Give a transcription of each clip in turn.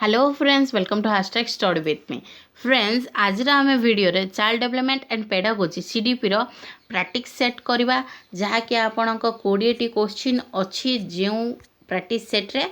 Hello friends, welcome to hashtag study with me. Friends, आज आम video रे child development and pedagogy CDP रो practice set करवा जहाँकि आपण 20टी क्वेश्चन अच्छी जो प्रैक्टिस सेट रे।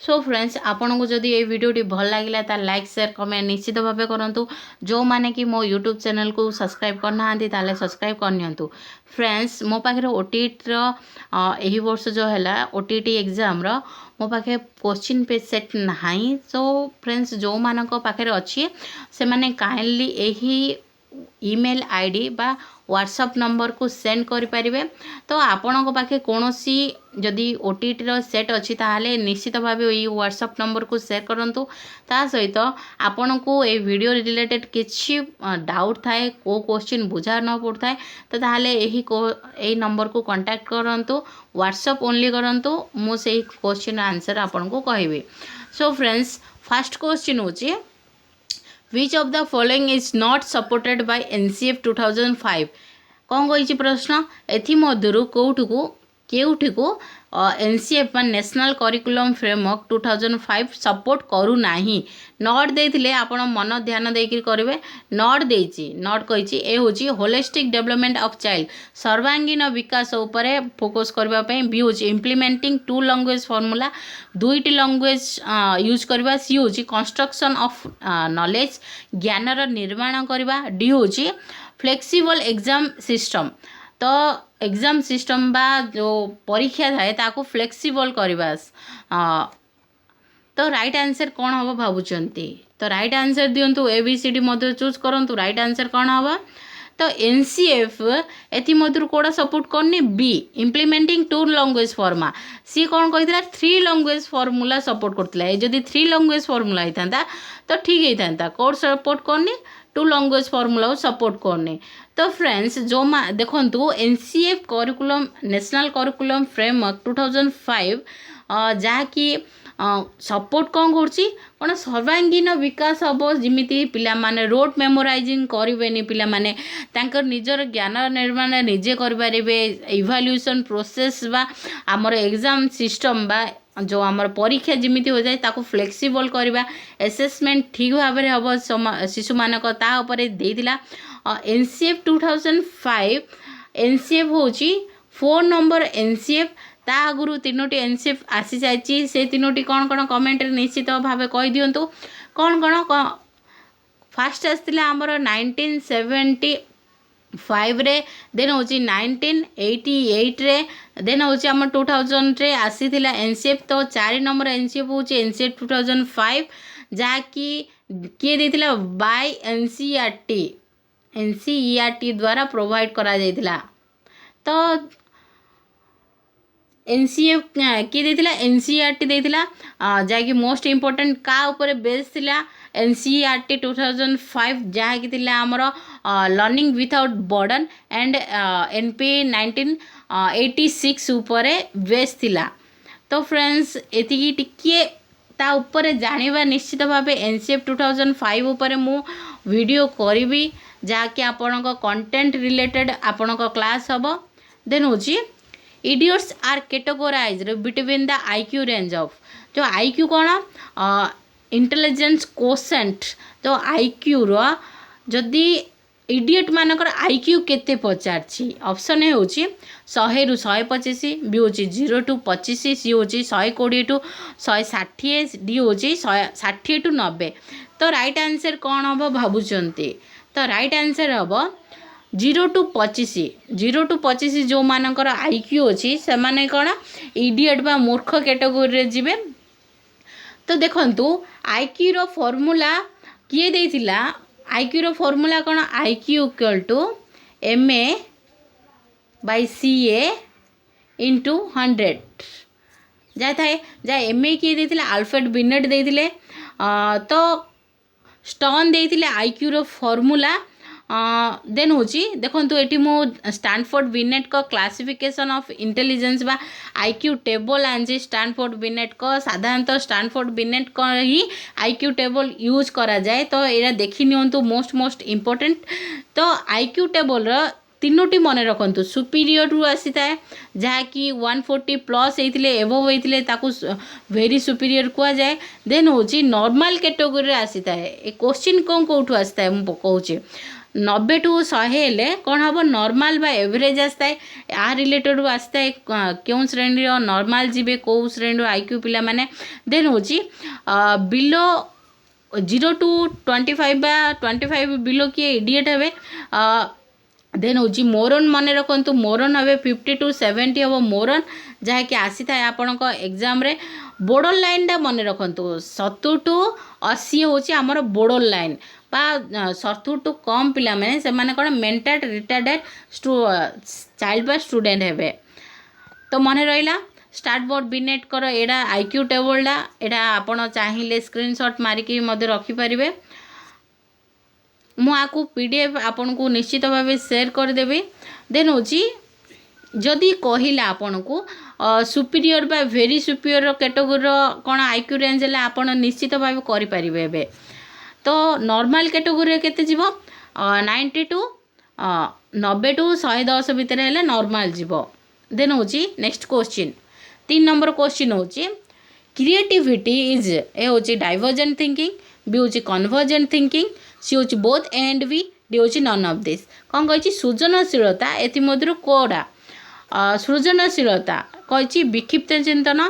सो फ्रेंड्स, आपन को जदि ये वीडियोटी भल लगे तो लाइक शेयर कमेंट निश्चित भाव करूँ। जो मैंने कि मो यूट्यूब चैनल को सब्सक्राइब करना ताले सब्सक्राइब करनियंतु। फ्रेंड्स, मो पाखे ओटीटी यही वर्ष जो है ओटीटी एग्जाम रो मो पाखे क्वेश्चन पेज सेट नहीं। सो फ्रेंड्स, जो मान पाखे अच्छी से मैंने काइंडली यही ईमेल आईडी बा व्हाट्सएप नंबर को सेंड करें। तो आपण पाखे कौन सी जदि ओटीटी सेट अच्छी ताहले निश्चित भाव ये व्हाट्सएप नंबर को शेयर करूँ। ता सहित आपण को ये वीडियो रिलेटेड किसी डाउट थाए को क्वेश्चन बुझा न पड़ता है तो ताहले यही नंबर को कांटेक्ट करूँ, व्हाट्सएप ओनली करूँ। मुझे क्वेश्चन आंसर आपन को कहबी। सो फ्रेंड्स, फर्स्ट क्वेश्चन होची Which of the following is not supported by NCF 2005? कौन कही प्रश्न एथि मध्यरु केउठी को NCF national curriculum framework 2005 support करू नाही। नॉट देथिले आपण मन ध्यान देकी करिवे। नॉट देछि, नॉट कहिछि ए होछि होलिस्टिक डेवलपमेंट ऑफ चाइल्ड सर्वांगीन विकास उपरे फोकस करबा पई। बी होछि इम्प्लीमेंटिंग टू लैंग्वेज फार्मूला दुईटी लैंग्वेज यूज करबा। सी होछि कंस्ट्रक्शन ऑफ नॉलेज ज्ञानर निर्माण करबा। डी होछि फ्लेक्सिबल एग्जाम सिस्टम तो एग्जाम सिस्टम बा जो परीक्षा थाए ताको फ्लेक्सिबल करबा। तो राइट आंसर कौन हम भावुंती? तो राइट आंसर दिंतु एबीसीडी मध्य चूज करूँ। राइट आंसर कौन हम? तो एनसीएफ एथि मध्य कौड़ा सपोर्ट करनी? बी इम्प्लीमेंटिंग टू लैंग्वेज फॉर्मा। सी कौन कही 3 लैंग्वेज फॉर्मूला सपोर्ट करता है। जदि 3 लैंग्वेज फॉर्मूला होता तो ठीक होता। कौन सपोर्ट करनी? 2 लैंग्वेज फॉर्मूला सपोर्ट करनी। तो फ्रेंड्स, जो देखो NCF curriculum national curriculum framework 2005 जहाँकि सपोर्ट कौन कौन सर्वांगीन विकास हम जमीती पिला माने रोड मेमोराइजिंग करें। पिला माने तांकर निजर ज्ञान निर्माण निजे करें। इवाल्यूएशन प्रोसेस बा आमर एग्जाम सिस्टम बा जो आमर परीक्षा जमीती हो जाए ताको फ्लेक्सिबल करवा। एसेसमेंट ठीक भाव में हम शिशु मानक देला। एनसीएफ 2005 एनसीएफ होची 4 नंबर एनसीएफ। ता आगुरु 3टी एनसीएफ आसी जाइए। से 3टी कौन कौन कमेंट निश्चित भाव कही दिंतु। कौन कौन फास्ट आसला आमर 1975 रे, देन हूँ 1988 रे, देन हूँ आम 2000 रे आसीथिला एनसीएफ। तो 4 नंबर एनसीएफ हूँ एनसीएफ 2005 जहाँकि किए देथिला बाय एनसीईआरटी द्वारा प्रोवाइड करा जाइथिला। तो एनसीएफ किए देथिला? एनसीईआरटी देथिला जहाँकि मोस्ट इम्पोर्टेंट का ऊपर बेस थिला एनसीईआरटी 2005 जहाँकि थिला आमर learning without burden and NP 1986 ऊपर बेस थिला। तो फ्रेंड्स, एतिकी टिके ता ऊपर जानिबा निश्चित भाव एनसीएफ 2005 ऊपर मु वीडियो करी जहाँकि आपणक कंटेंट रिलेटेड आपणक क्लास हम। देन होची idiots are categorized between the IQ range of. जो आईक्यू कौन इंटेलिजेंस कोसेंट। तो आईक्यू रो जदि इडियट मानकर आईक्यू केते पचारछि? ऑप्शन ए होची 100 रु 125, बी होची 0 टू 25, सी होची 120 टू 160, डी होची 60 टू 90। तो राइट आंसर कौन हम भावुंती? तो राइट आंसर हम 0 टू 25। 0 टू 25 जो मानकर आईक्यू अच्छी से माने कौन इडियट बा मूर्ख कैटेगोरी जीवे। तो देखंतु आईक्यू रो फॉर्मूला किए देथिला? आईक्यू रो फॉर्मूला कौन? IQ equal to MA by CA into 100 जाए थाए। जा MA किए देथिला? अल्फ्रेड बिनेट देथिले। तो स्टोन देथिले आईक्यू रो फॉर्मूला। देन हूँ देखो ये मु स्टैनफोर्ड बिनेट को क्लासिफिकेशन ऑफ इंटेलिजेंस बा आईक्यू टेबल आंजी स्टैनफोर्ड बिनेट को साधारणतः स्टैनफोर्ड बिनेट को ही आईक्यू टेबल यूज करा जाए। तो ये देखी नियंतु मोस्ट इम्पोर्टेंट। तो आईक्यू टेबल तीनोटी मन रखु सुपीरियर रु आसी थाए जहाँकि 140 प्लस होते एभव होते वेरी सुपीरियर कह जाए। देन हूँ नॉर्मल कैटेगरी आसी थाए क्वेश्चन कौन कौटू आसी थाए मुझे कहूँ 90 टू 100 हेले कौन हम नॉर्मल बा एवरेज आसता है आ रिलेटेड आसता है क्यों श्रेणी नॉर्मल जीवे कौ श्रेणी आईक्यू पिला माने। देन हूँ बिलो 0 टू 25 बा 25 बिलो किए इडियट हे। देन हूँ मोरन मन रखु मोरन हे 50 टू 70 हम मोरन जहाँकि आसी था आपण एग्जाम रे। बोर्डर लाइन टा मन रखु 70 टू 80 हूँ आमर बोर्डर लाइन बा 70 टू कम पिला माने से माने कौन मेंटल रिटार्डेड चाइल्ड बा स्टूडेंट हे। तो मन रहा स्टार्ट बोर्ड बिनेट कर एडा आईक्यू टेबलटा एडा आपण चाहिए स्क्रीनशॉट मारिकी रखिपारे। मुझे पीडीएफ आपन को निश्चित भाव शेयर करदेवी। देन हूँ जदि कहला आपन को सुपीरियर बा वेरी सुपीरियर कैटेगोरी कौन आईक्यू रेंज है आपन निश्चित भाव करें। तो नॉर्मल कैटेगोरी केते जीवो 90 टू 90 टू 110 भितर है नॉर्मल जीवो। देन हूँ नेक्स्ट क्वेश्चन 3 नंबर क्वेश्चन हूँ क्रिएटिविटी इज ए हूँ डाइवर्जेंट थिंकिंग बी हूँ कन्वर्जेंट थिंकिंग सी हूँ both and B D hmm none of this. कौन कही सृजनशीलता एमध्य कौटा सृजनशीलता कही विक्षिप्त चिंतन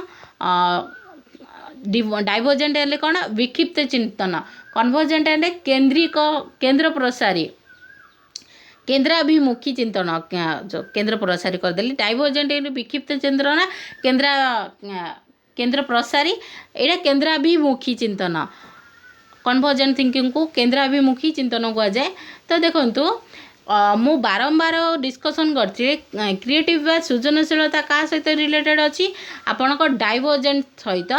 डाइवर्जेंट हेले कौन विक्षिप्त चिंतन कन्वर्जेंट हेले केन्द्रिक केन्द्र प्रसारी केन्द्राभिमुखी चिंतन जो केन्द्र प्रसारी करदेली। डाइवर्जेंट विक्षिप्त चिंतन केन्द्र प्रसारी एटा केन्द्राभिमुखी चिंतन कन्वर्जेंट थिंकिंग को केन्द्राभिमुखी चिंतन कह जाए। तो देखंतु मु बारंबार डिस्कसन करती क्रिएटिव बा सृजनशीलता क्या सहित रिलेटेड अच्छी आपण डाइवर्जेंट सहित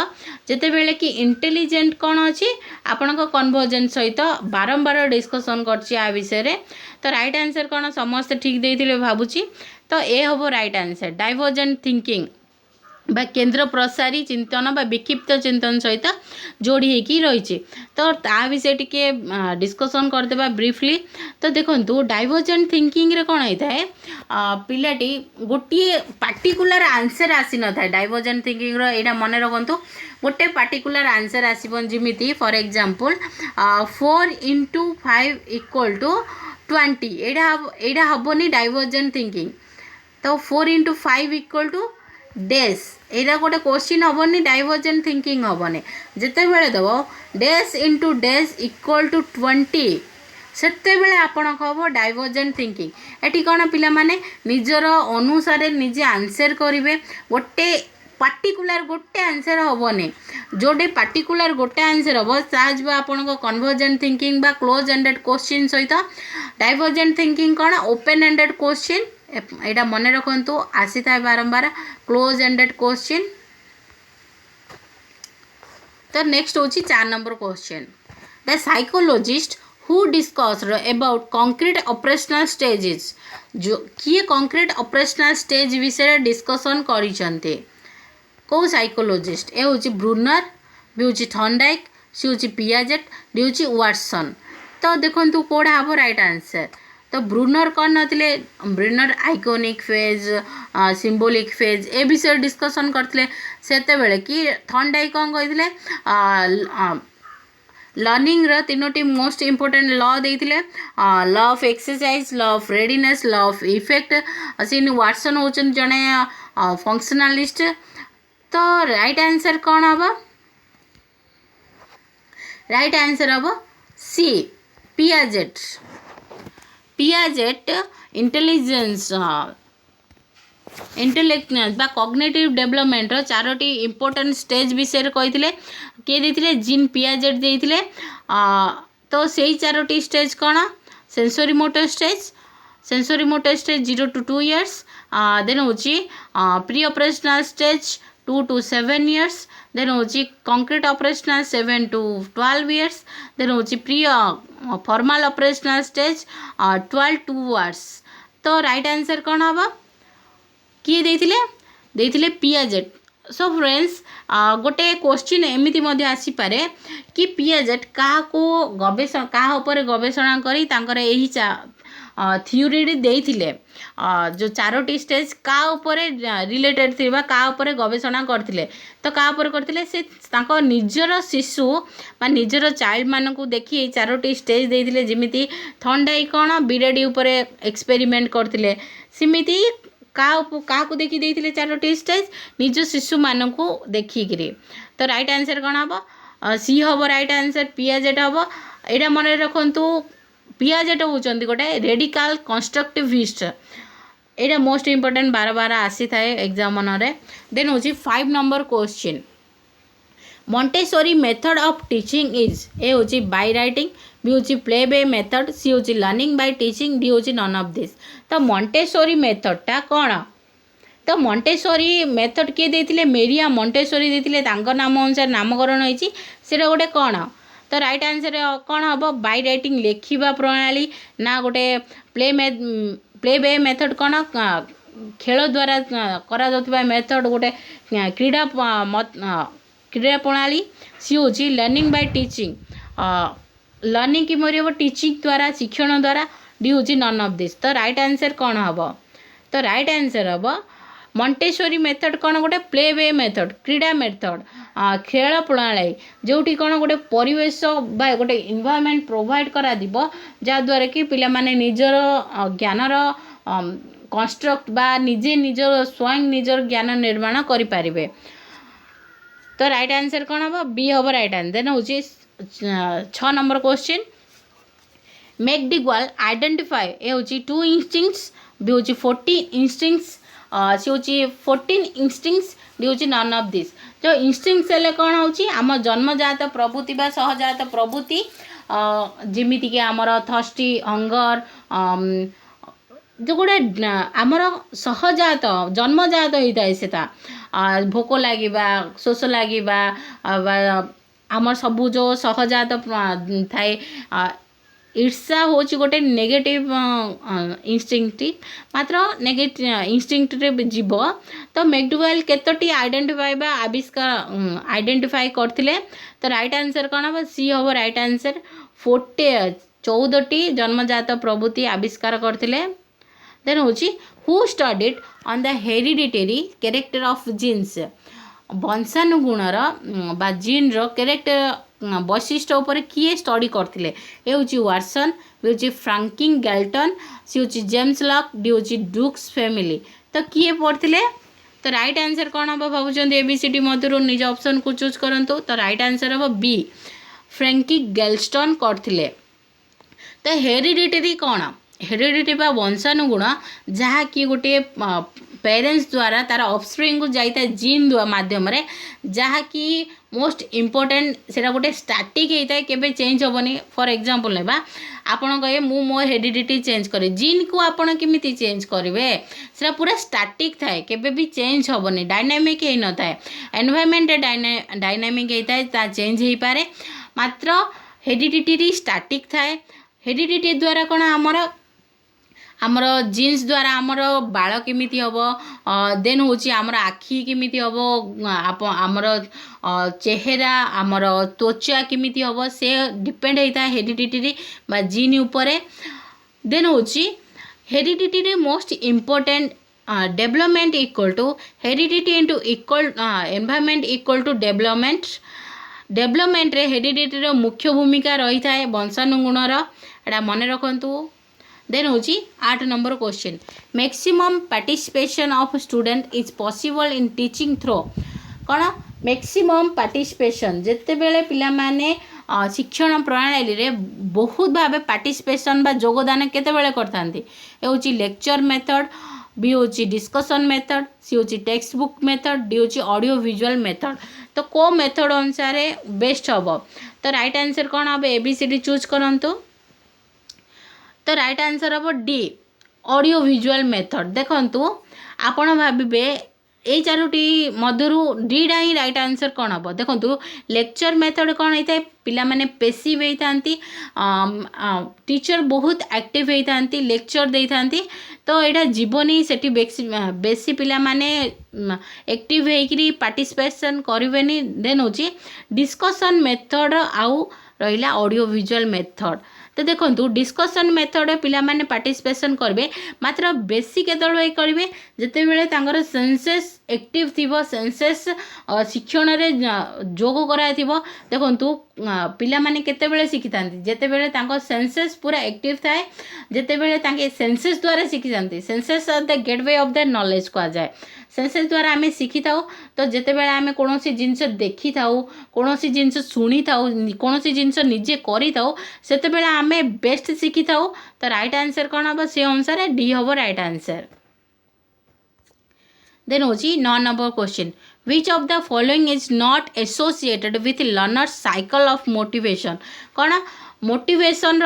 जिते बेले कि इंटेलिजेंट कौन अच्छी आपण कन्वर्जेंट सहित बारंबार डिस्कसन कर विषय। तो राइट आंसर कौन समस्त ठीक देते भावुची। तो ए हम राइट आंसर डाइवर्जेंट थिंकिंग बा केन्द्र प्रसारी चिंतन बा विक्षिप्त चिंतन सहित जोड़ी होगी रही। तो ता विषय टिके डिस्कसन करदेबा ब्रीफली। तो देखो डाइवर्जेंट थिंकिंग रे कौन होता है पिलाटी गोटे पार्टिकुलर आंसर आसी न था डाइवर्जेंट थिंकिंग रो एटा मन रखु गोटे पार्टिकुलर आंसर आसीबन जिमिति for example 4 into 5 equal to 20 Etah हबनी divergent thinking. तो 4 into 5 equal to डेस एटा गोटे क्वेश्चन हेनी डाइवर्जेंट थिंकिंग हेनी जिते बेले दब डेस इंटू डेस इक्वल टू 20 सेते बेले आपण हम डाइवर्जेंट थिंकिंग। एटी कौन पिला माने निजर अनुसार निजे आंसर करेंगे गोटे पार्टिकुलर गोटे आंसर हेनी जोटे पार्टिकुलर गोटे आंसर हम साज आपण कन्वर्जेंट थिंकिंग बा क्लोज एंडेड क्वेश्चन सहित डाइवर्जेंट थिंकिंग कौन ओपन एंडेड क्वेश्चन एटा मन रखु आसी था बारंबार क्लोज एंडेड क्वेश्चन। तो नेक्स्ट हूँ 4 number question the psychologist who discussed about concrete operational stages जो किए कंक्रीट ऑपरेशनल स्टेज विषय डिस्कसन करिसंते को साइकोलॉजिस्ट ए हूँ ब्रूनर बी हूँ थॉर्नडाइक सी हूँ पियाजेट डी हूँ वाटसन। तो देखो कौड़ा हम राइट आंसर। तो ब्रूनर कौन नथिले Bruner iconic phase symbolic phase ए विषय डिस्कसन करते सेते बेले कि थॉर्नडाइक कौन कही लर्निंग रो 3टी मोस्ट इंपोर्टेंट लॉ देइथिले law of exercise law of readiness law of effect सिन वाटसन होचन जने फंक्शनलिस्ट। तो राइट आंसर कौन हम राइट आंसर हम C Piaget. Piaget intelligence intellectual बा कॉग्निटिव डेवलपमेंट रो 4टी इंपोर्टेंट स्टेज विषय कही किए देथिले जीन पियाजेट देथिले। तो से 4टी स्टेज कौन sensory motor stage 0 to 2 years then hmm pre operational stage 2 to 7 years then hmm concrete operational 7 to 12 years then hmm pre formal operational stage 12 to 2 years। तो राइट आंसर कौन हम किए देथिले पियाजेट। सो फ्रेंड्स गोटे question एमती आसीपे कि Piaget क्या गवेषणा क्या गवेषणा करी तांकर एही थ्योरी देइथिले जो 4टी स्टेज का ऊपर रिलेटेड थिबा का ऊपर गवेषणा करथिले तो का ऊपर करथिले से ताको निजर शिशु बा निजर चाइल्ड मानकू देखि 4टी स्टेज देइथिले जेमिति थंडाई कोन बिरेडी ऊपर एक्सपेरिमेंट करथिले सिमिति क्या देखी देते 4टी स्टेज निज शिशु मानक देखिकी तो राइट आंसर कौन हम सी हम राइट आंसर पियाजेट हम यहाँ मन रखु पियाजेट होती गोटे रेडिकल कंस्ट्रक्टिविस्ट यहाँ मोस्ट इम्पोर्टेंट बार बार आसी थाए एग्जाम देन हूँ 5 number question Montessori method of teaching is ए हूँ बाय राइटिंग बी हूँ play way method C hmm learning bye teaching D hmm none of this तो Montessori मेथडटा कौन तो Montessori मेथड किए देथिले मेरिया Montessori देथिले तांको नाम अनुसार नामकरण होईची सेटा गोटे कौन तो राइट आंसर कौन हम बाय राइटिंग लेखिबा प्रणाली ना गोटे प्ले वे मेथड कौन खेल द्वारा करा जाउथबा मेथड गोटे क्रीड़ा प्रणाली सी hmm learning bye teaching learning कि मोर टीचिंग द्वारा शिक्षण द्वारा D hmm none of this तो राइट आंसर कौन हम तो राइट आंसर हम Montessori मेथड कौन गोटे प्ले वे मेथड क्रीड़ा मेथड खेल प्रणाली जोटी कौन गोटे परिवेश बा गोटे इन्वायरमेंट प्रोवाइड करा दिबो जहाँद्वारा कि पिला माने निजर ज्ञानर कंस्ट्रक्ट बा निजे निजर स्वयं निजर ज्ञान निर्माण करि पारिबे तो राइट आंसर कौन हम बी हम राइट आंसर देन हूँ 6 नंबर क्वेश्चन मैकडीगल आइडेंटिफाई ए हूँ 2 इंस्टिंक्ट्स बी हूँ 14 इंस्टिंक्ट्स सी हूँ 14 instincts D hmm none of this जो इंस्टिंक्ट्स हेल्ले कौन हूँ आम जन्मजात प्रवृत्ति बा सहजात प्रवृत्ति जमीती कि आमर थर्स्टी हंगर जो गोटे आमर सहजात जन्मजात होता है सेटा भोक लगे शोष लगे आमर सबू जो सहजात थाए ईर्षा हूँ गोटे नेगेटिव इंस्टिंक्टिव मात्र नेगेटिव इंस्टिंक्टिव जीव तो मैकडीगल केतोटी आइडेंटिफाई बा आविष्कार आइडेंटिफाई करथिले तो राइट आंसर कौन हम सी हम राइट आंसर 14टी जन्मजात प्रवृत्ति आविष्कार करथिले then hmm who studied on the hereditary character of genes वंशानुगुणर बा जीन रो कैरेक्टर वैशिष्ट उपर किए स्टडी करथिले ए हूँ वाटसन बी हूँ फ्रैंकलिन गैल्टन सी हूँ जेम्स लॉक डी हूँ ड्रूक्स फैमिली तो किए पढ़थिले तो राइट आंसर कौन हम भावुं एबीसीडी मध्य निज ऑप्शन को चूज करंतु तो राइट आंसर हम बी फ्रैंकलिन गैल्टन करथिले तो हेरिडिटरी कौन हेरिडिटी बा वंशानुगुण जहाँकि गोटे पेरेंट्स द्वारा तार ऑफस्प्रिंग को जाता है जीन माध्यम जहाँकि मोस्ट इम्पोर्टेंट सेटा गोटे स्टाटिक होता है केबे चेंज हेनी फॉर एग्जांपल लेबा आपण कहे मु मो हेरिडिटी चेंज करे जीन को आपण केमिति चेंज करेंगे सेटा पूरा स्टाटिक थाए केबे भी चेंज हेनी डायनामिक ही न थाए एनवायरनमेंट डायनामिक होता है ता चेंज हो पारे मात्र हेरिडिटी स्टाटिक थाए हेरिडिटी द्वारा कौन आमर जीन्स द्वारा आमर बाल केमिति हम देन हूँ आमर आखि केमिति हम आमर चेहरा आमर त्वचा केमिति हम से डिपेंड होता है हेरिडिटी बा जीन उपरे देन हूँ heredity most important development equal to heredity into equal environment equal to development रे हेरिडिटी मुख्य भूमिका रही है वंशानुगुणर एटा मन रखु देन हूँ 8 number question maximum participation of student is possible in teaching through कौन मैक्सिमम पार्टिसिपेशन जिते बेले पिला माने शिक्षण प्रणाली रे बहुत भाव पार्टिसिपेशन बा योगदान केते बेले करथांती ए हूँ लेक्चर मेथड बी हूँ डिस्कशन मेथड सी हूँ टेक्स्ट बुक मेथड डी हूँ ऑडियो विजुअल मेथड तो को मेथड अनुसार बेस्ट हम तो राइट आंसर कौन हम एबीसीडी चूज करंतु तो राइट आंसर हम डी ऑडियो विजुअल मेथड देखंतु आपण भाबिबे ए 4टी मध्यरु डीडा ही राइट आंसर कौन हम देखंतु लेक्चर मेथड कौन होता है पिला माने पेसिव होइथांती टीचर बहुत एक्टिव होइथांती लेक्चर देइथांती तो एटा जीवनी सेठी बेसी पिला माने एक्टिव होइकरी पार्टिसिपेशन करिवेनी देन होची डिस्कशन मेथड आउ रहिला ऑडियो विजुअल मेथड तो देखो डिस्कसन मेथड पिला माने पार्टिसिपेशन करेंगे मात्र बेसी केतବେଳେ करेंगे जितेबले तांकर सेंसेस एक्टिव थिबो सेंसेस शिक्षण रे जोग कराय थिबो देखंतु पिला माने केतेबेले शिखितांती जेतेबेले तांको सेंसेस पूरा एक्टिव थाए जेतेबेले तांके सेंसेस द्वारा शिखितांती senses are the gateway of the knowledge को जाए सेंसेस द्वारा आम शिखी था तो जितेबाला आम कौन जिनस देखी था कौन जिनस शुणी था कौन जिनस निजे करी था से आम बेस्ट शिखी था तो राइट आंसर कौन हम से अनुसार डी हम राइट आंसर देन हूँ 9 number question which of the following is not associated with learner cycle of motivation कौन मोटिवेशन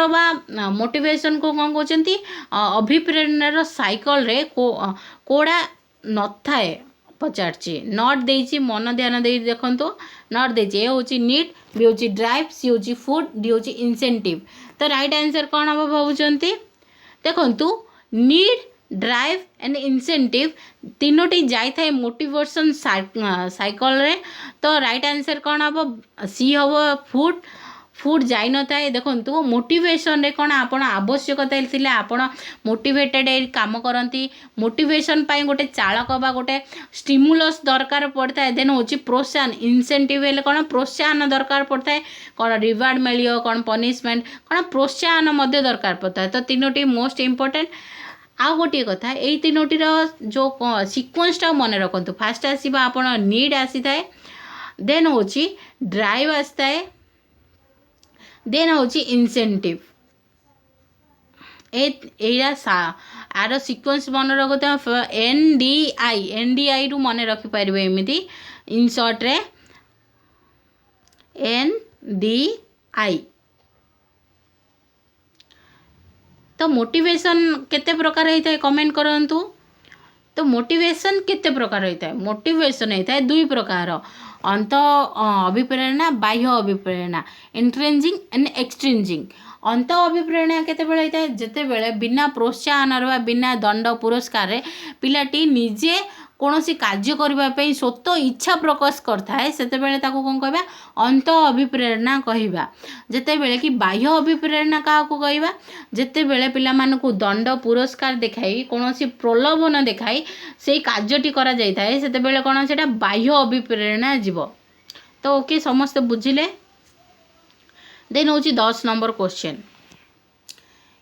मोटिवेशन को कौन कहते अभिप्रेरणार साइकिल रे कोड़ा न थाए पचारची नॉट देइची मन ध्यान दे देखंतो नॉट देइची ए होची नीड बी होची ड्राइव सी होची फूड डी होची इंसेंटिव तो राइट आंसर कौन हम भावुचंती देखंतु नीड ड्राइव एंड इंसेंटिव तीनोटी जाई थाए मोटिवेशन साइकिल रे तो राइट आंसर कौन हम सी हम फूड फूड जाई न थाए देखंतु मोटिवेशन रे कौन आपण आवश्यकता थिले आपण मोटिवेटेड काम करती मोटिवेशन पाई गोटे चालक बा गोटे स्टिमुलस दरकार पड़ता है देन होची प्रोत्साहन इंसेंटिव हेले कौन प्रोत्साहन दरकार पड़ता है कौन रिवार्ड मिलियो कौन पनिशमेंट कौन प्रोत्साहन मध्य दरकार पड़ता है तो तीनोटी मोस्ट इम्पोर्टेंट आउ गोटे कथा यही तीनोटीर जो सिक्वेन्सटा मन रखु फास्ट आसवा आप नीड आसी थाए देन होची ड्राइव आसता है देन होची इंसेंटिव आर सिक्वेन्स मन रखुता एनडीआई रु मन रखिपारे एमती इन सर्ट रे एनडीआई तो मोटिवेशन केते प्रकार होता है कमेंट करंतु तो मोटिवेशन केते प्रकार होता है मोटिवेशन होता है दुई प्रकार अंत अभिप्रेरणा बाह्य अभिप्रेरणा इंट्रेंजिंग एंड एक्सट्रेंजिंग अंत अभिप्रेरणा केतेबेले होता है जेतेबेले बिना प्रोत्साहन बिना दंड पुरस्कार पिलाटी निजे कौन सी कार्य करने स्वतः इच्छा प्रकाश करता से कौन कहवा अंत अभिप्रेरणा कहवा जितेबले कि बाह्य अभिप्रेरणा क्या कहवा जितेबले पिला मानकु दंड पुरस्कार देखाई कौन सी प्रलोभन देखाई से कार्यटी करा जाय थाए सेतेबेले कौन से बाह्य अभिप्रेरणा जीव तो ओके समस्ते बुझिले then hmm 10 number question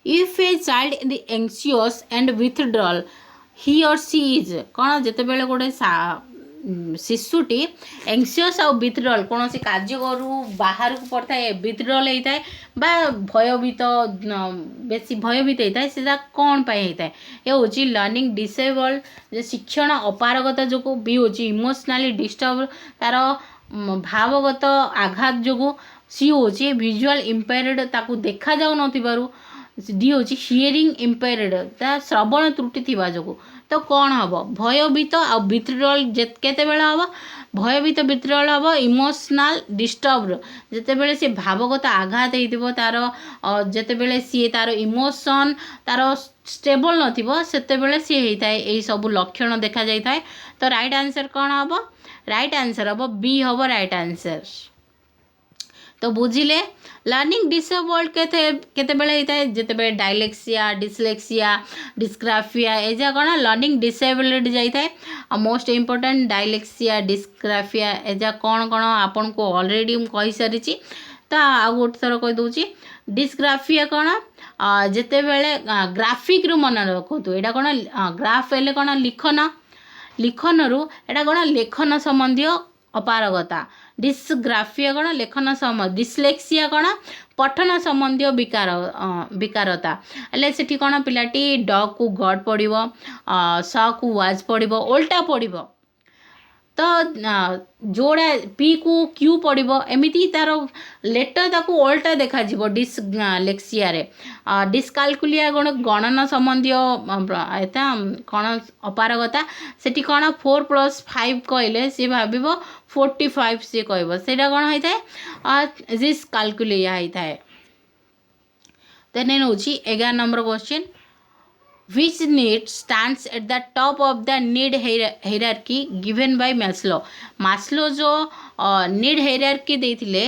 if a child is anxious and withdrawal he or she is कौन जितेबले गोटे शिशुटी एंग्जियस आउ विथड्रॉल कौन सी कार्य करू बाहर को पड़ता है विथड्रॉल होता है बा भयभीत बेसी भयभीत होता है सीधा कौन पाई होता है ये हूँ लर्निंग डिसेबल्ड शिक्षण अपारगता जो बी हूँ इमोशनाली डिस्टर्ब तार भावगत आघात जो सी हूँ विजुअल इम्पेयर्ड ताकू देखा जाऊ नथिबारु डी हूँ हियरिंग इम्पेयर्ड ता श्रवण त्रुटि थिबा जो तो कौन हम भयभीत आ विथड्रॉल केतेबेले हम भयभीत विथड्रॉल हम इमोशनल डिस्टर्ब जितेबेले से भावगत आघात होइतिबो तार जितेबेले सी तार इमोशन तार स्टेबल नथिबो सेतेबेले सी होइताय एई सब लक्षण देखा जाय थाए तो राइट आंसर कौन हम राइट आंसर हम बी हम राइट आंसर तो बुझिले लर्निंग डिसेबल्ड केतेबेले होता है जितेबेले डायलेक्सिया डिसलेक्सिया डिस्ग्राफिया एजा कौन लर्निंग डिसेबल्ड जाए मोस्ट इम्पोर्टेंट डायलेक्सिया डिस्ग्राफिया एजा कौन कौन आपन को ऑलरेडी कही सारी तो आ गोटे थर कहीदे डिस्ग्राफिया कौन जितेबेले ग्राफिक रु मन रखु यहाँ कौन ग्राफ हेले कौन लिखन लिखन रु एटा कौन लेखन संबंधी अपारगता डिस्ग्राफिया कौन लेखन संबंध डिसलेक्सिया कौन पठन संबंधी विकारता हेल्ले से कौन पिलाटी ड को गड पड़ो स को वाज पड़ो ओल्टा पड़ो तो जोड़ा पी को क्यू पड़ो एमती तार लेटर ताकू ओल्टा देखा डिसलेक्सिया रे डिस्कालकुलिया गणन संबंधी कौन अपारगता से कौन 4+5 कहले सी भाव 45 सी कह से कौन होता है डिस्कालकुलिया होता है देन हूँ 11 number question which need stands at the top of the need hierarchy given by Maslow Maslow जो need hierarchy देथिले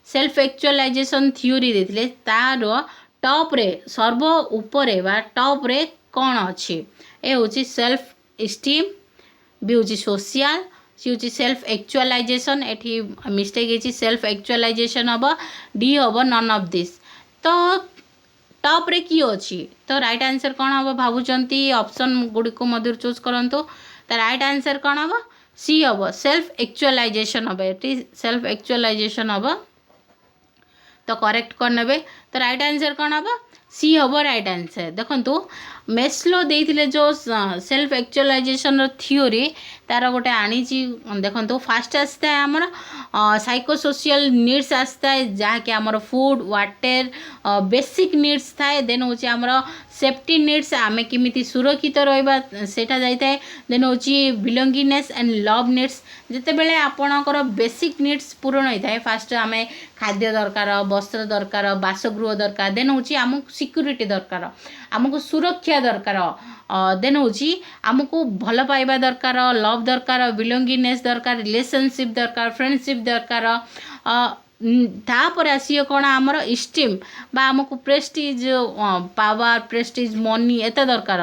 सेल्फ एक्चुअलाइजेशन थ्योरी देथिले तार टॉप रे सर्व उपरे बा टॉप रे कौन अच्छी ए हूँ सेल्फ इस्टीम बी हूँ सोशल सी हूँ सेल्फ एक्चुअलाइजेशन एठी मिस्टेक है सेल्फ एक्चुअलाइजेशन हम डी हम नन ऑफ दिस तो टॉप रे किए अच्छी तो राइट आंसर कौन हम भावुंट ऑप्शन गुड़िक मध्य चूज करूँ तो राइट आंसर कौन हम सी हम सेल्फ एक्चुअलाइजेशन हम ये सेल्फ एक्चुअलाइजेशन हम तो करेक्ट करने तो राइट आंसर कौन हम सी हम राइट आंसर देखो मेस्लो देते जो सेल्फ एक्चुअलाइजेशन थियोरी तार गोटे आनी देखो फास्ट आसता है आमर साइकोसोशियल नीड्स आसता है जहाँकि आमर फूड वाटर बेसिक नीड्स थाए देन हूँ आमर सेफ्टी नीड्स आम केमी सुरक्षित रहा सेटा जाए देन हूँ बिलोंगिनेस एंड लव नीड्स जिते बड़े आपणकर बेसिक नीड्स पूरण होता है फास्ट आम खाद्य दरकार वस्त्र दरकार बासगृह दरकार देन हूँ आमको सिक्यूरीटी दरकार आमको सुरक्षा दरकार देन हूँ आमको भल पाइबा दरकार लव दरकार बिलोंगिनेस दरकार रिलेशनशिप दरकार फ्रेंडशिप दरकार तापर आसी कौन आमर इस्टीम बा आमको प्रेस्टीज पावर प्रेस्टीज मनी एत दरकार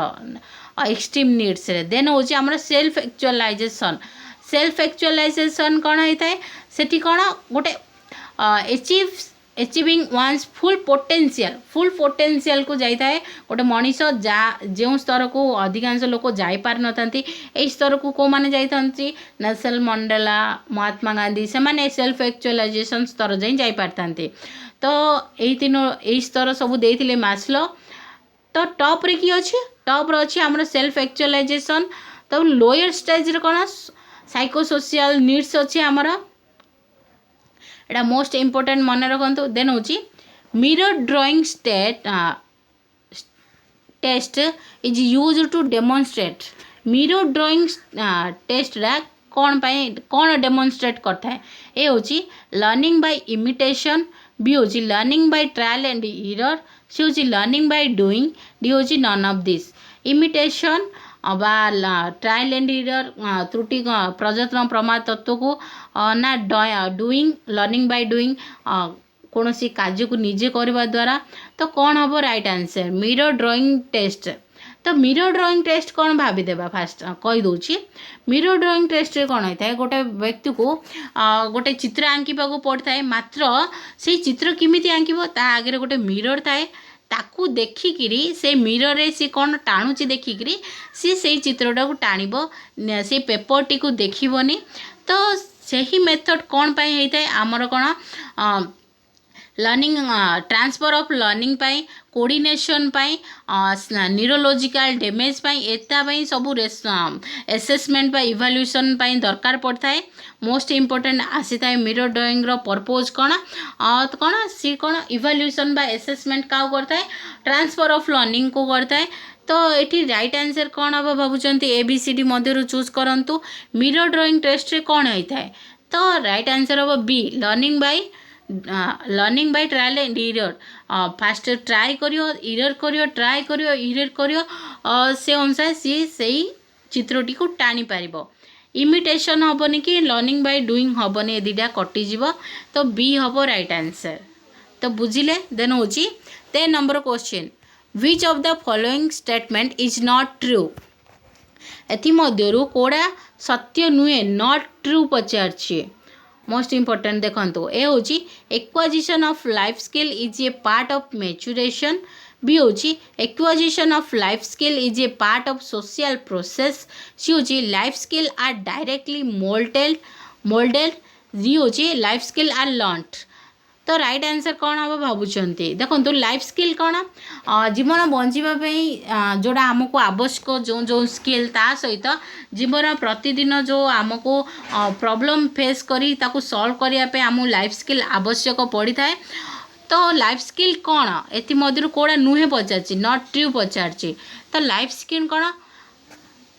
एक्सट्रीम नीड्स देन हूँ आमर सेल्फ एक्चुअलाइजेशन कौन होता है सेठी कौन गोटे एचिविंग वन्स फुल पोटेंशियल को जाता है गोटे मनीष जा जो स्तर को अधिकांश लोक जापार न स्तर को कौ मैंने जाती नेल्सन मंडेला महात्मा गांधी से माने सेल्फ एक्चुअलाइजेशन स्तर जाई पारती तो यही स्तर सब देते मास्लो तो टॉप रे किए अच्छे टॉप रे अच्छी आम सेल्फ एक्चुअलाइजेशन तो लोअर स्टेज रे कौन साइकोसोशियल नीड्स अच्छे आमर एटा मोस्ट इम्पोर्टेंट मन रखु then hmm mirror drawing test is use to demonstrate mirror drawing test कौन डेमोन्स्ट्रेट करता है A hmm learning by imitation B hmm learning by trial and error C hmm learning by doing D hmm none of this imitation बा trial and error त्रुटि प्रयत्न प्रमाद तत्व को ना डूइंग लर्निंग बाय डूइंग कौन सी कार्य को निजे करने द्वारा तो कौन हम right answer mirror drawing test तो मिरर ड्राइंग टेस्ट कौन भाविदेवा फास्ट कहीदे मिरर ड्राइंग टेस्ट कौन होता है गोटे व्यक्ति को गोटे चित्र आंकिबा पड़ता है मात्र से चित्र किमिति आंकिब ता आगे गोटे मिरर थाए ताकू देखिकी से मिरर रे सी कौन टाणुची देखिकी सी से चित्रटा को टाणब से पेपर टी को देखनी तो सही मेथड कौन पाई होता है आमर कौन लर्निंग ट्रांसफर ऑफ लर्निंग पाई कोऑर्डिनेशन पाई न्यूरोलॉजिकल डैमेज पाई एता पाई सब एसेसमेंट पाई इवैल्यूएशन पाई दरकार पड़ता है मोस्ट इम्पोर्टेंट आसी था मिरर ड्राइंग रो पर्पज कौन कौन सी कौन इवैल्यूएशन बा एसेसमेंट क्या करता है ट्रांसफर ऑफ लर्निंग को करता है तो ये राइट आंसर कौन हम भावुंट ABCD मध्य चूज करूँ मिरर ड्राइंग टेस्ट रे कौन होता है तो राइट आंसर हम be learning by trial and error fast try करियो एरर करियो ट्राई करियो एरर करियो से अनुसार सी सही चित्रटी को टाणी पारिबो इमिटेशन हेनी कि लर्निंग बाय डूइंग हेनी ये दुटा कटिज तो बी हम राइट आंसर तो बुझिले then hmm 10 number question which of the following statement is not true एमध्यु कौड़ा सत्य नुहे नॉट ट्रू पचार मोस्ट इम्पोर्टेंट देखो A hmm acquisition of life skill is a part of maturation B hmm acquisition of life skill is a part of social process C hmm life skill are directly moulded D hmm life skill are learned तो right answer कौन हम भावुंट देखो life skill कौन जीवन बंचापी जोड़ा आमको आवश्यक जो जो स्किल ता सहित जीवन प्रतिदिन जो आमको प्रॉब्लम फेस करी ताकू सॉल्व करने आम लाइफ स्किल आवश्यक पड़ी थाए तो लाइफ स्किल कौन एमध्यु कौड़ा नुहे पचार नॉट ट्रू पचार तो लाइफ स्किल कौन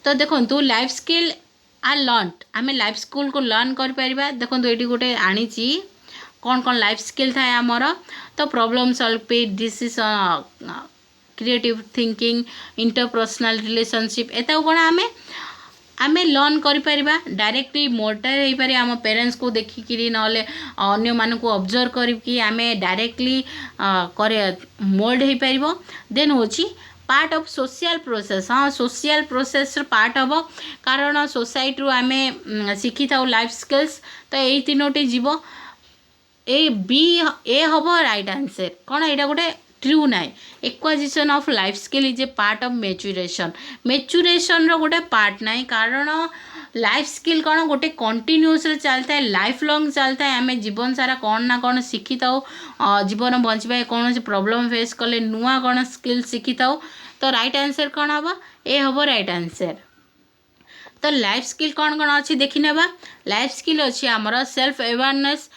तो देखो लाइफ स्किल आर लर्नड आम लाइफ स्किल को लर्न कर देखो ये गोटे आनी कौन कौन लाइफ स्किल थाए आमर तो problem solving decision creative thinking interpersonal relationship एता कौन आम आमे लर्न करिपरिबा डायरेक्टली मोटर हो पारे आम पेरेंट्स को देखिकी ना अन्य मान को ऑब्जर्व करके आमे डायरेक्टली करे मोल्ड हो पार देन होची पार्ट ऑफ सोशल प्रोसेस हाँ सोशल प्रोसेस पार्ट हम कारण सोसाइटी आम शिखी था लाइफ स्किल्स तो यही तीनोटी जीव ए बी ए हम राइट आंसर कौन यहाँ गोटे ट्रू ना acquisition of life skill is a part of maturation गोटे पार्ट ना कारण लाइफ स्किल कौन गोटे कंटिन्यूस चलता है लाइफ लॉन्ग चलता है आम जीवन सारा कौन ना कौन शिखी था जीवन बंचवा कौन प्रॉब्लम फेस कले नुआ कौन स्किल शिखी था तो राइट आंसर कौन हम ए हम राइट आंसर तो लाइफ स्किल कौन कौन अच्छी देखी नेबा लाइफ स्किल अच्छी आमर self awareness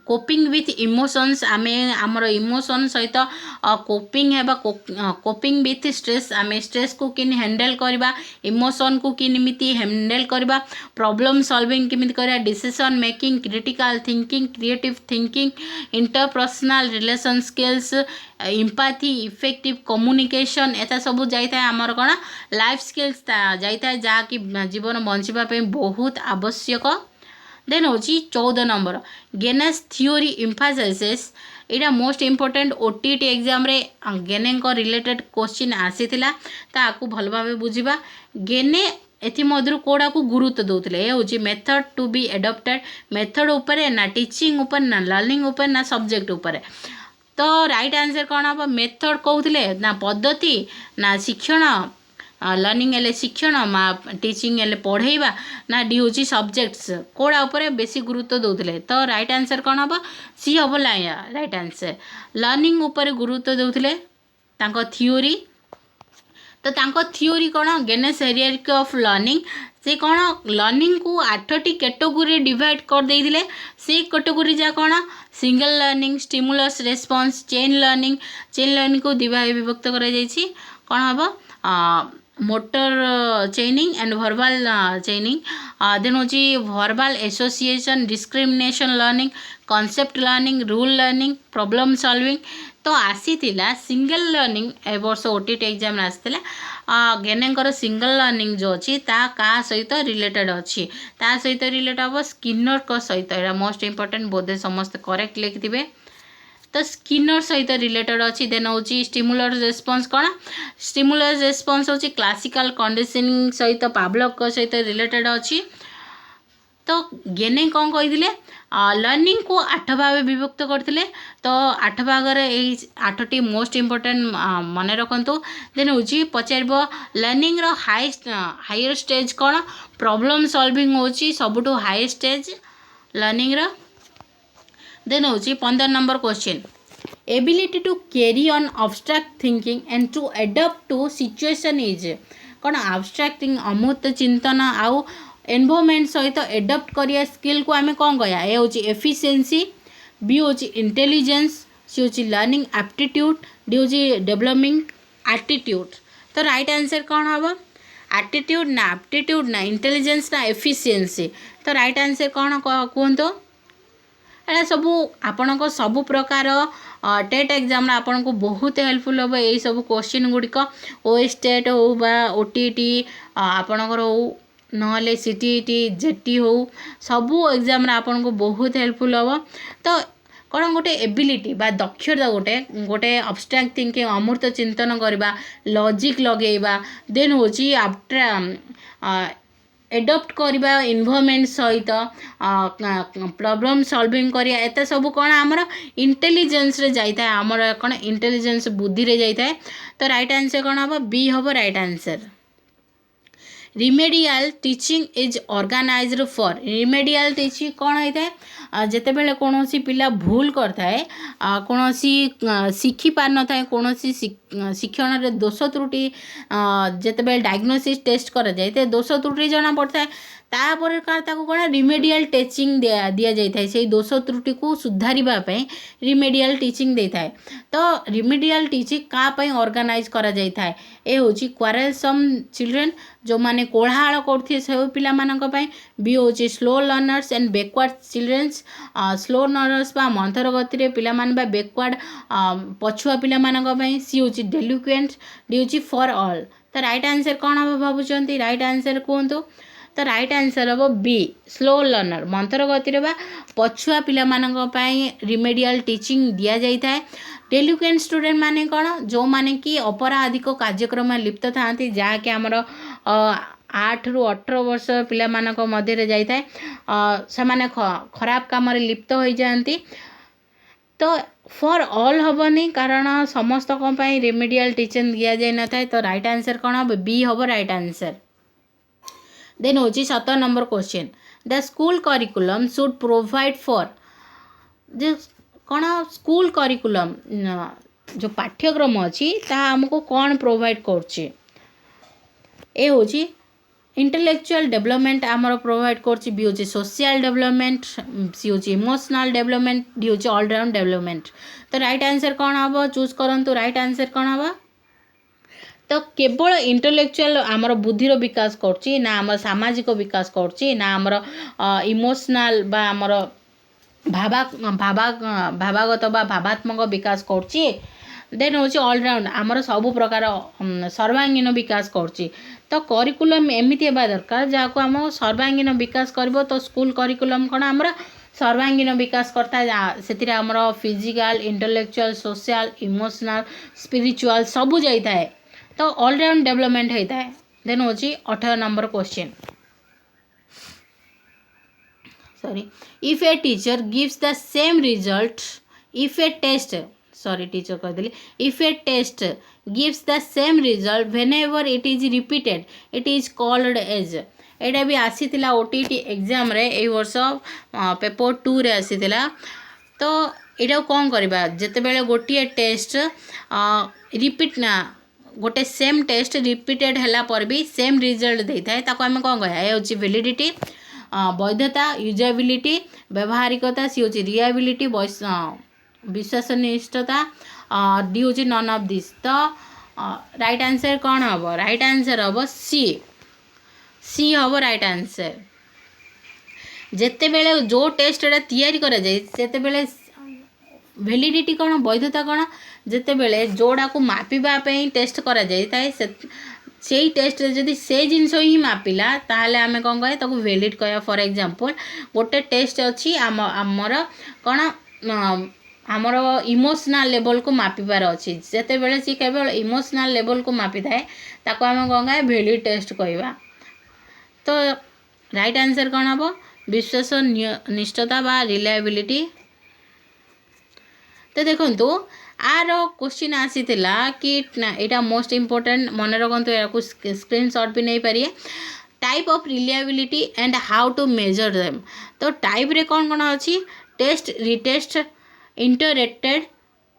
coping with emotions आम आमर इमोशन सहित कोपिंग है कोपिंग विथ स्ट्रेस आम स्ट्रेस को किन हैंडल करवा इमोशन को किमिति हैंडल करवा प्रॉब्लम सॉल्विंग किमिति करवा decision making critical thinking creative thinking interpersonal relation skills empathy effective communication एता सब जाता है आमर कौन लाइफ स्किल्स जाता है जहाँकि जीवन बंचापी बहुत आवश्यक देन हूँ 14 नंबर गेनेस थ्योरी इम्फासाइसेस यहाँ मोस्ट इम्पोर्टेंट ओटीटी एग्जाम रे गेने रिलेटेड क्वेश्चन आसीथिला ताकू भल भाव बुझा गेने एमध्य कौड़ा को गुरुत्व दौले हूँ method to be adapted method उपरे ना टीचिंग उपर ना लर्निंग उपर ना सब्जेक्ट उपरे तो राइट आंसर कौन हम मेथड कहते ना पद्धति ना शिक्षण लर्निंग एले शिक्षण टीचिंग एले पढ़ेवा ना डी हूँ सब्जेक्ट्स कौड़ा उपर बेसी गुरुत्व दौले तो राइट आंसर कौन हम सी हम राइट आंसर लर्निंग उपर गुरुत्व दौले थ्योरी तो थ्योरी कौन गेनेस हेरियरकी ऑफ लर्निंग से कौन लर्निंग को 8टी कैटेगोरी डिवाइड कर देइदिले से कैटेगोरी जा कौन single learning stimulus response chain learning को विभक्त कर कौन हम motor chaining and verbal chaining then हूँ verbal association discrimination learning concept learning rule learning problem solving तो आसी सिंगल लर्निंग ए वर्ष ओटीटी एग्जाम आसला गेनेकर सिंगल लर्निंग जो अच्छी ता का सहित रिलेटेड अच्छी ता सहित रिलेटेड हम स्किनर को सहित यहाँ मोस्ट इम्पोर्टेंट बोधे समस्त करेक्ट लिखिथे तो स्किनर सहित रिलेटेड अच्छी देन हूँ स्टिमुलर रेस्पॉन्स कौन स्टिमुलर रेस्पॉन्स हूँ क्लासिकल कंडीशनिंग सहित पावलक सहित रिलेटेड अच्छी तो गेने कौन कही लर्निंग को 8 भाग विभक्त करते तो 8 भागर 8टी मोस्ट इम्पोर्टेंट मन रखु देन हूँ पचार लर्निंग हायर स्टेज कौन प्रॉब्लम सॉल्विंग हूँ सबुठ हाई स्टेज लर्निंग देन हूँ 15 number question ability to carry on abstract thinking and to adapt to situation is कौन अब्स्ट्रैक्ट थिंकिंग अमूर्त चिंतन आउ एनवायरनमेंट सहित एडप्ट करिया स्किल को आम कौन कह ए हूँ एफिशिएंसी बी हूँ इंटेलिजेंस सी हूँ लर्निंग एप्टीट्यूड डी हूँ डेवलपिंग एटीट्यूड तो राइट आंसर कौन हम एटीट्यूड ना एप्टीट्यूड ना इंटेलिजेंस ना एफिशिएंसी तो राइट आंसर कौन कहतु एटा सबू आपण को सबू प्रकार टेट एग्जाम आपण को बहुत हेल्पफुल हम यही सब क्वेश्चन गुड़िक ओएसटेट हो बा ओटीटी आपणकर हो नहले सीटीटी जेटी हो सबू एग्जाम आपण को बहुत हेल्पफुल हम तो कौन गोटे एबिलिटी बा दक्षता गोटे गोटे अब्स्ट्रैक्ट थिंकिंग अमूर्त चिंतन करवा लॉजिक लगेवा देन हूँ एडप्ट करवा इन्वायरमेंट सहित प्रॉब्लम सॉल्विंग करिया एते सब कौन आमर इंटेलिजेंस रे जाइता है आमर कौन इंटेलिजेंस बुद्धि रे जाइता है तो राइट आंसर कौन हम बी हम right answer remedial teaching is organised for remedial teaching कौन होता है जिते बेले कौन सी पिला भूल करता है कौन सी शिखी पार न था कौन सी शिक्षण रे दोष त्रुटि जिते बेले डायग्नोसिस टेस्ट करा जाए दोष त्रुटि जना पड़ता है तापर कौन रिमेडियल टीचिंग दि जाए से दोष त्रुटि को सुधारिबा पई रिमेडियल टीचिंग दे थाए। तो रिमेडियल टीचिंग कापाई ऑर्गेनाइज करा जाई थाए ए होची क्वारेलसम चिल्ड्रेन जो माने कोढ़ाळ करथि से पिला मानक पई। बी होची slow learners and backward children's slow learners बा मंथर गति रे पिला मान बा बैकवर्ड पछुआ पिला मानक पई। सी होची डेलिक्वेंट डी होची फॉर ऑल। तो राइट आंसर कौन हम भावुंट राइट आंसर कहतु। तो राइट आंसर हम बी स्लो लर्नर मंथर गति बा पछुआ पिला मानक पई रिमेडियल टीचिंग दिया जाई थाए। डेलिक्वेंट स्टूडेंट माने कौन जो माने कि अपराधिक कार्यक्रम लिप्त था जहाँकि आमर 8 ରୁ 18 वर्ष पिला मानक मध्य जाई थाए से माने खराब काम लिप्त हो जाती। तो फॉर ऑल हेनी कारण समस्त रेमेडियल टीचिंग दि जाए न था। तो राइट आंसर कौन हम बी हम राइट आंसर। देन हूँ 17 number question the school curriculum should provide for कौन स्कूल करिकुलम जो पाठ्यक्रम अच्छी आमको कौन प्रोवाइड कर इंटेलेक्चुअल डेवलपमेंट आमर प्रोवाइड कर बी हूँ सोशल डेवलपमेंट सी हूँ इमोशनल डेवलपमेंट डी हूँ ऑलराउंड डेवलपमेंट। तो राइट आंसर कौन हम चूज करंतु राइट आंसर कौन हम। तो केवल इंटेलेक्चुअल आमर बुद्धिर विकास करछि ना आमर सामाजिक विकास करछि ना आमर इमोशनल बा आमर भावागत बा भावात्मक विकास करछि। देन हूँ ऑलराउंड आमर सबु प्रकार सर्वांगीन विकास करछि। तो करिकुलम एमती हेबा दरकार जहाँ आम सर्वांगीन विकास कर। तो स्कूल करिकुलम कौन आमर सर्वांगीन विकास करता है से आमर physical intellectual social emotional spiritual सबू जाए। तो ऑलराउंड डेवलपमेंट होता है। देन हूँ 18 number question sorry if a teacher gives the same result if a test sorry teacher कहदेली if a test gives the same result whenever it is repeated it is called एज। एटा भी आसीतिला OTT exam रे ए वर्ष paper 2 रे आसीतिला। तो एटा कौन करबा जते बेले गोटिए टेस्ट रिपीट ना गोटे सेम टेस्ट रिपीटेड हैला पर भी सेम रिजल्ट देता है ताको आम कौन कह हूँ वैलिडिटी वैधता यूजेबिलिटी व्यवहारिकता सी हूँ रियाबिलिटी विश्वसनीयता D hmm none of this. तो राइट आंसर कौन हम राइट आंसर हम सी सी हम राइट आंसर। जेते बेले जो टेस्ट तैयारी करा जाए सेते बेले वैलिडिटी कौन वैधता कौन जिते बेले जोड़ा को मापिबा पे टेस्ट करा जाए से टेस्ट जदि से जिनस ही मापिला ताहले आमे कौन कहे ताको वैलिड कह। फॉर एग्जांपल गोटे टेस्ट अच्छी आमर कौन आमर इमोशनल लेवल को मापिबार अच्छी जिते बेले सी केवल इमोशनल लेवल को मापी थाए ताको आमे कौन कहे वैलिड टेस्ट कहवा। तो राइट आंसर कौन हम विश्वसनीयता बा रिलायबिलिटी। तो देखो आर क्वेश्चन आसीथिला कि एटा मोस्ट इम्पोर्टेंट मन रखु या स्क्रीनशॉट भी नहीं पारिए type of reliability and how to measure them. तो टाइप रे कौन कौन अच्छी test retest interacted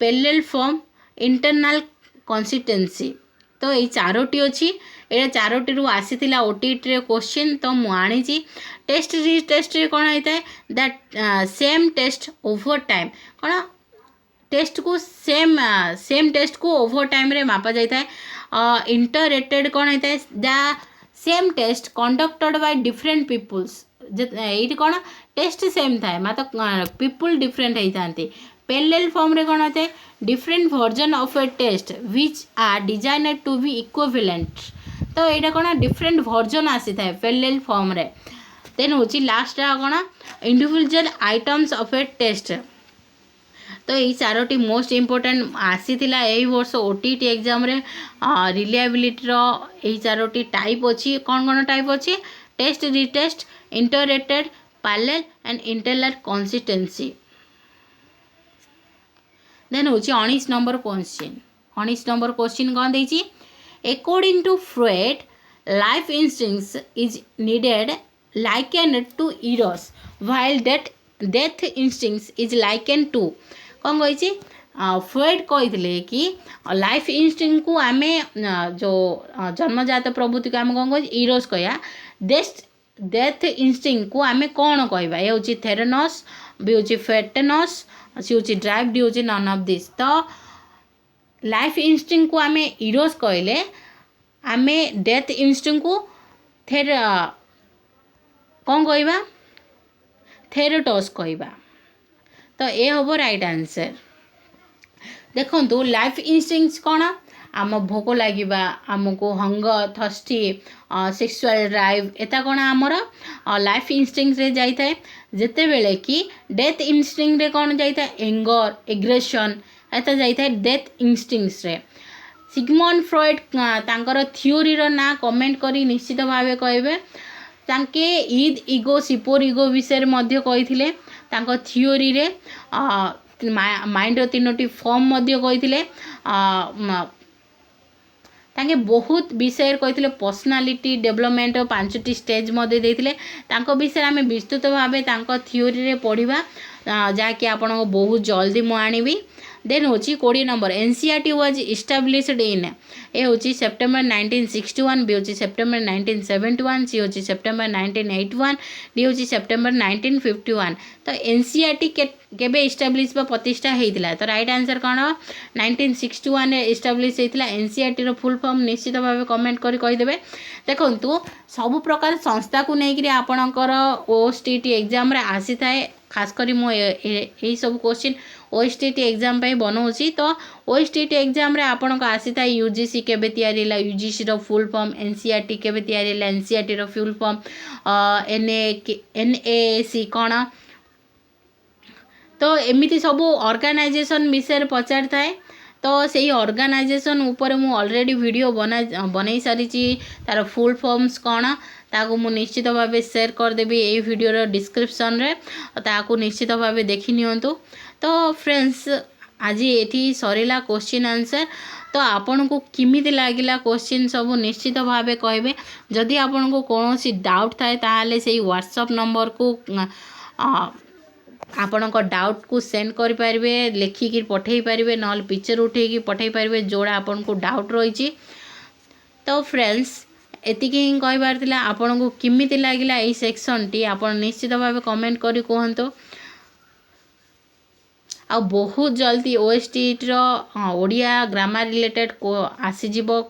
parallel form internal consistency. तो ये चारोटी अच्छी ये चारोटी रु आसीथिला ओटीटी रे क्वेश्चन। तो मुझे टेस्ट रिटेस्ट रे कौन होता है that same test over time कौन टेस्ट को सेम टेस्ट को ओवर टाइम रे मापा जाता है। इंटरेक्टेड कौन होता है the same test conducted by different peoples ये कौन टेस्ट सेम थाए मतलब पीपुल डिफरेंट होता है। पैरेलल फॉर्म रे कौन होता है different version of a test which are designed to be equivalent. तो यहाँ कौन डिफरेंट वर्जन आसी थाए पैरेलल फॉर्म रे। देन हूँ लास्ट कौन individual items of a test. तो ये चारोटी मोस्ट इम्पोर्टेंट आसीथिला एई वर्ष ओटीटी एग्जाम रे रिलायबिलिटी रो एई चारोटी टाइप अच्छी कौन कौन टाइप अच्छी test retest interacted parallel and internal consistency. Then हूँ 19 नंबर क्वेश्चन 19 नंबर क्वेश्चन कौन देछि according to Freud life instincts is needed likened to eros while death instincts is likened to कौन कही फ्रॉइड कही कि लाइफ इंस्टिंक्ट को आमे जो जन्मजात प्रवृत्ति को आम कौन कह इरोस कह डेथ इनस्टिंक्ट को आम कौन कहवा ये हूँ थेरेनस भी हूँ फेटेनस सी हूँ ड्राइव्ड हूँ नन ऑफ दिस तो लाइफ इनस्टिंक्ट को आम इरोस कहले आम डेथ इनस्टिंक्ट को कौन कहवा थेरेटस कहवा तो ये हम राइट आंसर देखो लाइफ इनस्टिंक्ट कौन आम भोक लगे आमको हंगर थर्स्टी सेक्सुअल ड्राइव एता कौन आमर लाइफ इनस्टिंक्ट रे जाइए जिते बेले कि डेथ इनस्टिंक्ट रे कौन जाइए एंगर एग्रेशन एता जाइए डेथ इनस्टिंक्ट्स रे सिगमंड फ्रॉइड तांकर थ्योरी रो ना कमेंट करी निश्चित भावे कहबे तांके ईद इगो सिपोर इगो विषय मध्य कही थ्योरी रे माइंड रो तीनोटी फॉर्म मध्य कही तांके बहुत विषय कही पर्सनालिटी डेवलपमेंट 5टी स्टेज मध्य देथिले तांको विषय आम विस्तृत भावे तांको थ्योरी रे पढ़िबा जहाँकि आपण बहुत जल्दी मु आनिबी देन हूँ 20 नंबर एनसीईआरटी वाज इस्टाब्लिश्ड इन ए हूँ सेप्टेम्बर 1961 बी हूँ सेप्टेम्बर 1971 सी हूँ सेप्टेम्बर 1981 डी हूँ सेप्टेम्बर 1951 तो एनसीईआरटी केबे इस्टाब्लिश प्रतिष्ठा होता तो राइट आंसर कौन 1961 इस्टाब्लिश होता एनसीईआरटी रो फुल फॉर्म निश्चित भाव कमेंट करी कहीदेवे देखु सब प्रकार संस्था को लेकिन आपणकर ओएसटीटी एग्जाम रे आसी थाए खास करी मो यही सब क्वेश्चन ओएसटीटी एग्जाम पे बनाऊँगी तो ओएसटीटी एग्जाम रे आपन को आसी था यूजीसी केबे तैयारी ला यूजीसी रो फुल फॉर्म एनसीईआरटी केबे तैयारी ला एनसीईआरटी रो फुल फॉर्म एनएसी कौन तो एमिति सब ऑर्गेनाइजेशन विषय पचार थाए तो सही ऑर्गेनाइजेशन ऊपर मु ऑलरेडी वीडियो बना सारी तार फुल फॉर्म्स कौन ताकू मु निश्चित भाव शेयर करदेवी ये वीडियो डिस्क्रिप्शन रे ताकू निश्चित भाव देखि नियंतु तो फ्रेंड्स आज ये सरीला क्वेश्चन आंसर तो आपण को किमिति लागिला क्वेश्चन सब निश्चित भाव कहे जदि आपण को कौन डाउट थाए ताहले से व्हाट्सएप नंबर को आपण डाउट को सेंड करें लिखिकी पठे पारे ना पिक्चर उठे पठे पारे जोड़ा आपण को डाउट रही तो फ्रेंड्स एतिक ही कहबार थिला आपण को किमिति लागिला एई सेक्शन टी आपण निश्चित भाव कमेंट करी कहंतो आ बहुत जल्दी ओएसटीटी रो ओडिया ग्रामर रिलेटेड को आसीजिबो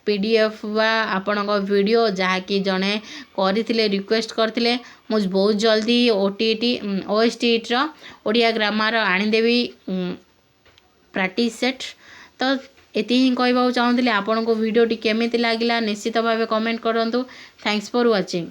पीडीएफ वा आपण वीडियो जहाँकि जड़े करथिले रिक्वेस्ट करथिले मुझ बहुत जल्दी ओटीटी ओएसटीटी रो ओडिया ग्रामर आनीदेवी प्रैक्टिस सेट तो एति ही कहबा चाहूँगी आपण को वीडियो टी केमिति लागिला निश्चित भाव कमेंट करंतु थैंक्स फॉर वाचिंग।